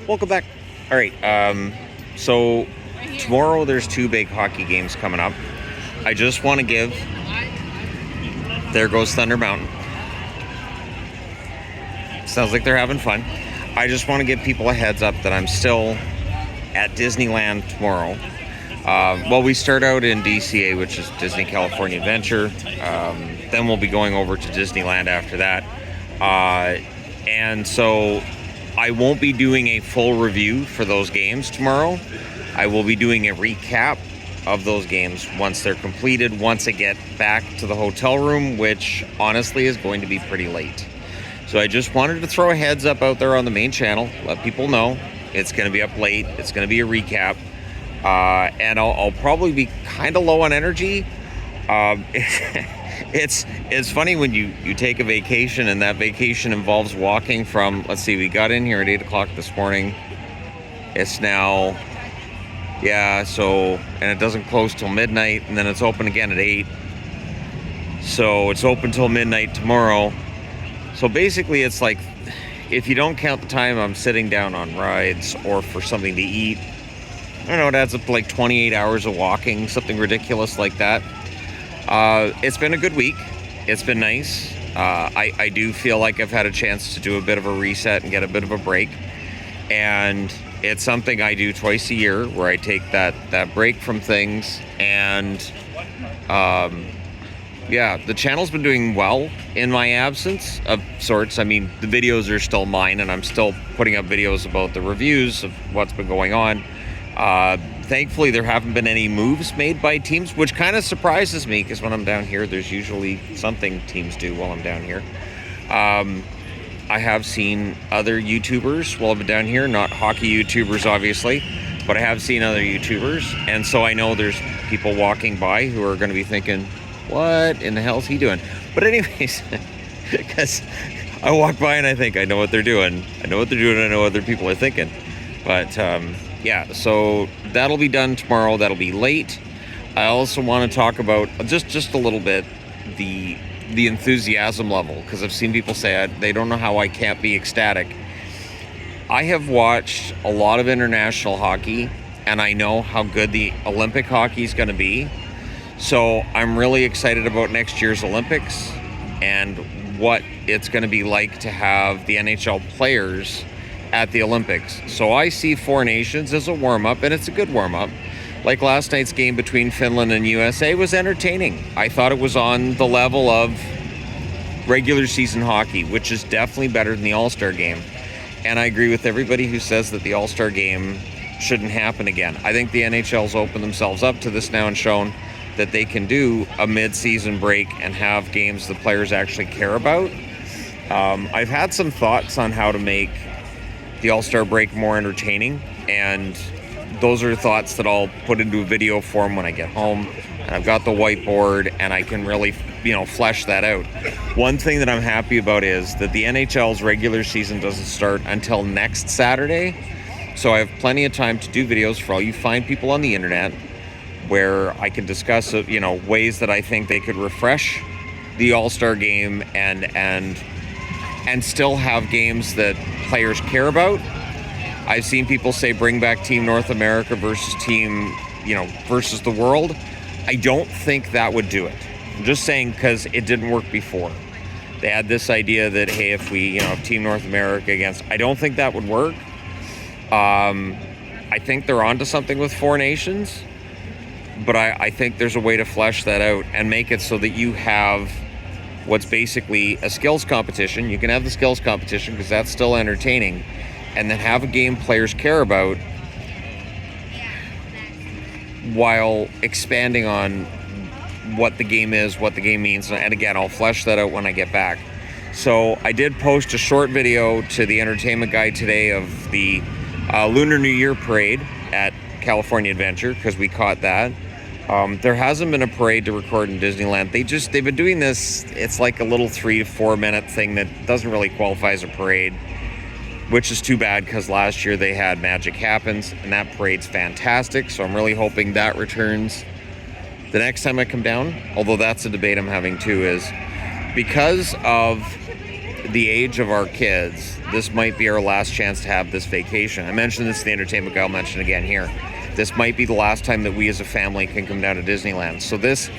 Welcome back. All right. So tomorrow there's two big hockey games coming up. I just want to give. There goes Thunder Mountain. Sounds like they're having fun. I just want to give people a heads up that I'm still at Disneyland tomorrow. Well, we start out in DCA, which is Disney California Adventure. Then we'll be going over to Disneyland after that. And so I won't be doing a full review for those games tomorrow. I will be doing a recap of those games once they're completed, once I get back to the hotel room, which honestly is going to be pretty late. So I just wanted to throw a heads up out there on the main channel, let people know it's going to be up late. It's going to be a recap. And I'll probably be kind of low on energy. It's funny when you take a vacation and that vacation involves walking from, let's see, we got in here at 8 o'clock this morning. It's now, and it doesn't close till midnight, and then it's open again at 8. So it's open till midnight tomorrow. So basically it's like, if you don't count the time I'm sitting down on rides or for something to eat, I don't know, it adds up to like 28 hours of walking, something ridiculous like that. It's been a good week. It's been nice. I do feel like I've had a chance to do a bit of a reset and get a bit of a break. And it's something I do twice a year where I take that break from things. And the channel's been doing well in my absence of sorts. I mean, the videos are still mine and I'm still putting up videos about the reviews of what's been going on. Thankfully, there haven't been any moves made by teams, which kind of surprises me because when I'm down here, there's usually something teams do while I'm down here. I have seen other YouTubers while I've been down here, not hockey YouTubers, obviously, but I have seen other YouTubers. And so I know there's people walking by who are going to be thinking, what in the hell is he doing? But anyways, because I walk by and I think, I know what they're doing. I know what other people are thinking. But so that'll be done tomorrow. That'll be late. I also want to talk about just a little bit the enthusiasm level, because I've seen people say they don't know how I can't be ecstatic. I have watched a lot of international hockey, and I know how good the Olympic hockey is going to be. So I'm really excited about next year's Olympics and what it's going to be like to have the NHL players at the Olympics. So I see Four Nations as a warm-up, and it's a good warm-up. Like last night's game between Finland and USA was entertaining. I thought it was on the level of regular season hockey, which is definitely better than the All-Star game. And I agree with everybody who says that the All-Star game shouldn't happen again. I think the NHL's opened themselves up to this now and shown that they can do a mid-season break and have games the players actually care about. I've had some thoughts on how to make the All-Star break more entertaining, and those are thoughts that I'll put into a video form when I get home. And I've got the whiteboard and I can really, flesh that out. One thing that I'm happy about is that the NHL's regular season doesn't start until next Saturday. So I have plenty of time to do videos for all you fine people on the internet where I can discuss, ways that I think they could refresh the All-Star game and still have games that players care about. I've seen people say bring back Team North America versus versus the world. I don't think that would do it. I'm just saying because it didn't work before. They had this idea that, hey, if we, Team North America against, I don't think that would work. I think they're onto something with Four Nations, but I think there's a way to flesh that out and make it so that you have what's basically a skills competition. You can have the skills competition because that's still entertaining, and then have a game players care about while expanding on what the game is, what the game means. And again, I'll flesh that out when I get back. So I did post a short video to the entertainment guide today of the Lunar New Year parade at California Adventure, because we caught that. There hasn't been a parade to record in Disneyland. They've been doing this, it's like a little 3 to 4 minute thing that doesn't really qualify as a parade, which is too bad because last year they had Magic Happens and that parade's fantastic. So I'm really hoping that returns the next time I come down. Although that's a debate I'm having too, is because of the age of our kids, this might be our last chance to have this vacation. I mentioned this in the entertainment guy, I'll mention again here. This might be the last time that we as a family can come down to Disneyland. So this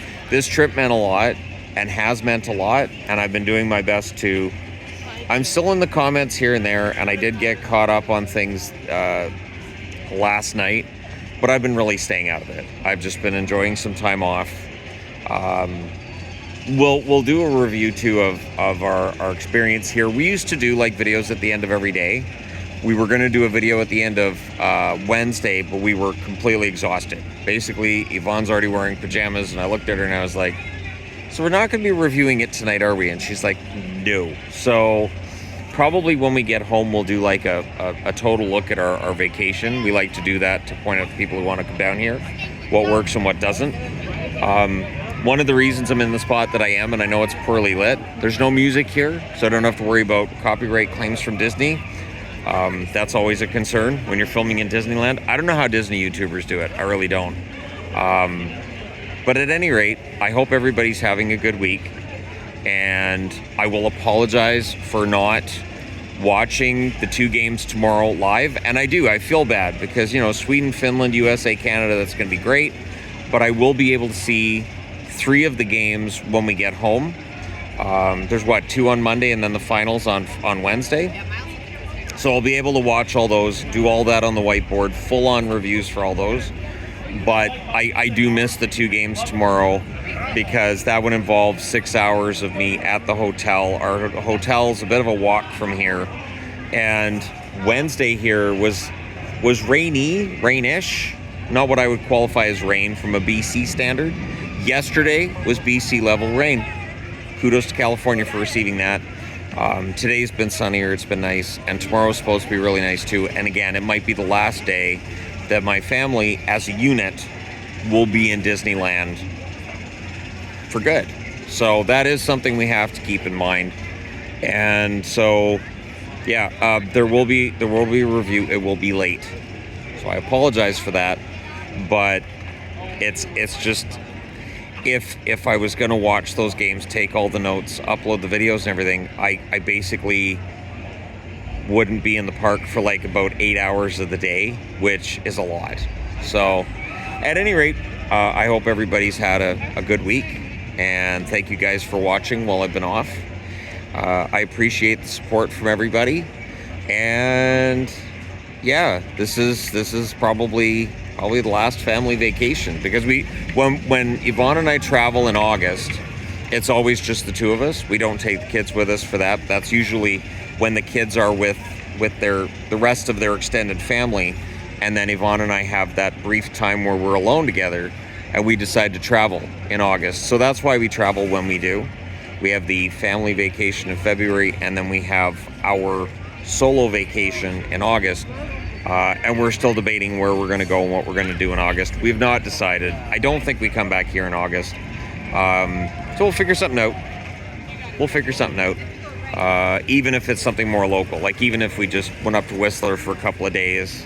trip meant a lot and has meant a lot, and I've been doing my best to... I'm still in the comments here and there, and I did get caught up on things last night, but I've been really staying out of it. I've just been enjoying some time off. We'll do a review too of our experience here. We used to do like videos at the end of every day. We were going to do a video at the end of Wednesday, but we were completely exhausted. Basically, Yvonne's already wearing pajamas, and I looked at her and I was like, so we're not going to be reviewing it tonight, are we? And she's like, no. So probably when we get home, we'll do like a total look at our vacation. We like to do that to point out to people who want to come down here, what works and what doesn't. One of the reasons I'm in the spot that I am, and I know it's poorly lit, there's no music here, so I don't have to worry about copyright claims from Disney. That's always a concern when you're filming in Disneyland. I don't know how Disney YouTubers do it. I really don't. But at any rate, I hope everybody's having a good week. And I will apologize for not watching the 2 games tomorrow live. And I feel bad because, Sweden, Finland, USA, Canada, that's going to be great. But I will be able to see 3 of the games when we get home. There's 2 on Monday and then the finals on Wednesday. So I'll be able to watch all those, do all that on the whiteboard, full-on reviews for all those. But I do miss the 2 games tomorrow because that would involve 6 hours of me at the hotel. Our hotel's a bit of a walk from here. And Wednesday here was rainish, not what I would qualify as rain from a BC standard. Yesterday was BC level rain. Kudos to California for receiving that. Today's been sunnier, it's been nice, and tomorrow's supposed to be really nice too. And again, it might be the last day that my family as a unit will be in Disneyland for good. So that is something we have to keep in mind. And so yeah, there will be a review. It will be late, so I apologize for that, but it's just, if I was going to watch those games, take all the notes, upload the videos and everything, I basically wouldn't be in the park for like about 8 hours of the day, which is a lot. So at any rate, I hope everybody's had a good week, and thank you guys for watching while I've been off. I appreciate the support from everybody, and yeah, this is probably the last family vacation, because when Yvonne and I travel in August, it's always just the 2 of us. We don't take the kids with us for that. That's usually when the kids are with the rest of their extended family, and then Yvonne and I have that brief time where we're alone together, and we decide to travel in August. So that's why we travel when we do. We have the family vacation in February, and then we have our solo vacation in August. And we're still debating where we're going to go and what we're going to do in August. We've not decided. I don't think we come back here in August. So we'll figure something out. Even if it's something more local. Like even if we just went up to Whistler for a couple of days.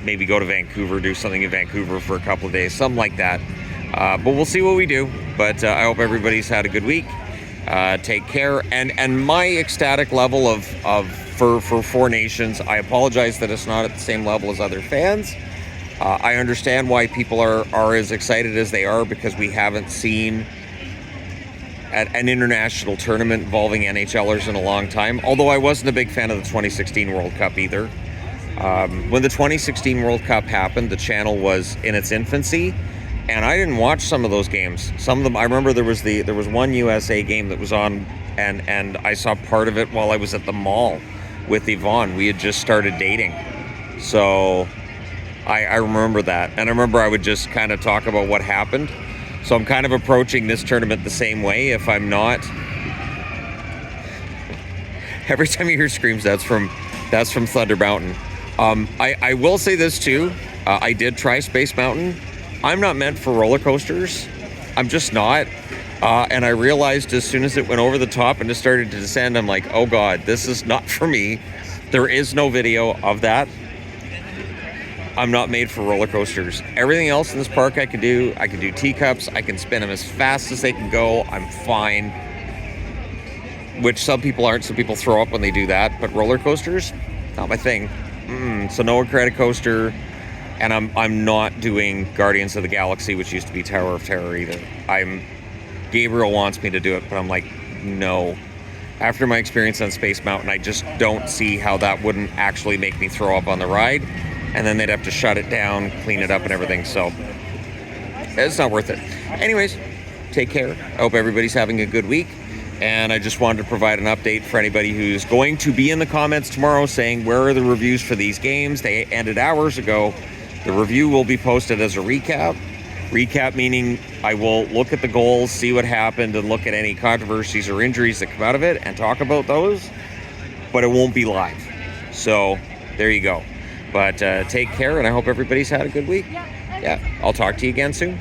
Maybe go to Vancouver, do something in Vancouver for a couple of days. Something like that. But we'll see what we do. But I hope everybody's had a good week. Take care. And my ecstatic level for 4 Nations, I apologize that it's not at the same level as other fans. I understand why people are as excited as they are, because we haven't seen an international tournament involving NHLers in a long time. Although I wasn't a big fan of the 2016 World Cup either. When the 2016 World Cup happened, the channel was in its infancy, and I didn't watch some of those games. Some of them, I remember there was one USA game that was on, and I saw part of it while I was at the mall with Yvonne. We had just started dating, so I remember that, and I remember I would just kind of talk about what happened. So I'm kind of approaching this tournament the same way. If I'm not, every time you hear screams, that's from Thunder Mountain. I will say this too. I did try Space Mountain. I'm not meant for roller coasters. I'm just not. And I realized as soon as it went over the top and it started to descend, I'm like, oh God, this is not for me. There is no video of that. I'm not made for roller coasters. Everything else in this park I can do. I can do teacups. I can spin them as fast as they can go. I'm fine. which some people aren't. Some people throw up when they do that. But roller coasters, not my thing. So no credit coaster, and I'm not doing Guardians of the Galaxy, which used to be Tower of Terror either. Gabriel wants me to do it, but I'm like, no. After my experience on Space Mountain, I just don't see how that wouldn't actually make me throw up on the ride, and then they'd have to shut it down, clean it up, and everything. So it's not worth it. Anyways, take care. I hope everybody's having a good week. And I just wanted to provide an update for anybody who's going to be in the comments tomorrow saying, where are the reviews for these games? They ended hours ago. The review will be posted as a recap. Recap meaning I will look at the goals, see what happened, and look at any controversies or injuries that come out of it and talk about those. But it won't be live. So there you go. But take care, and I hope everybody's had a good week. Yeah, I'll talk to you again soon.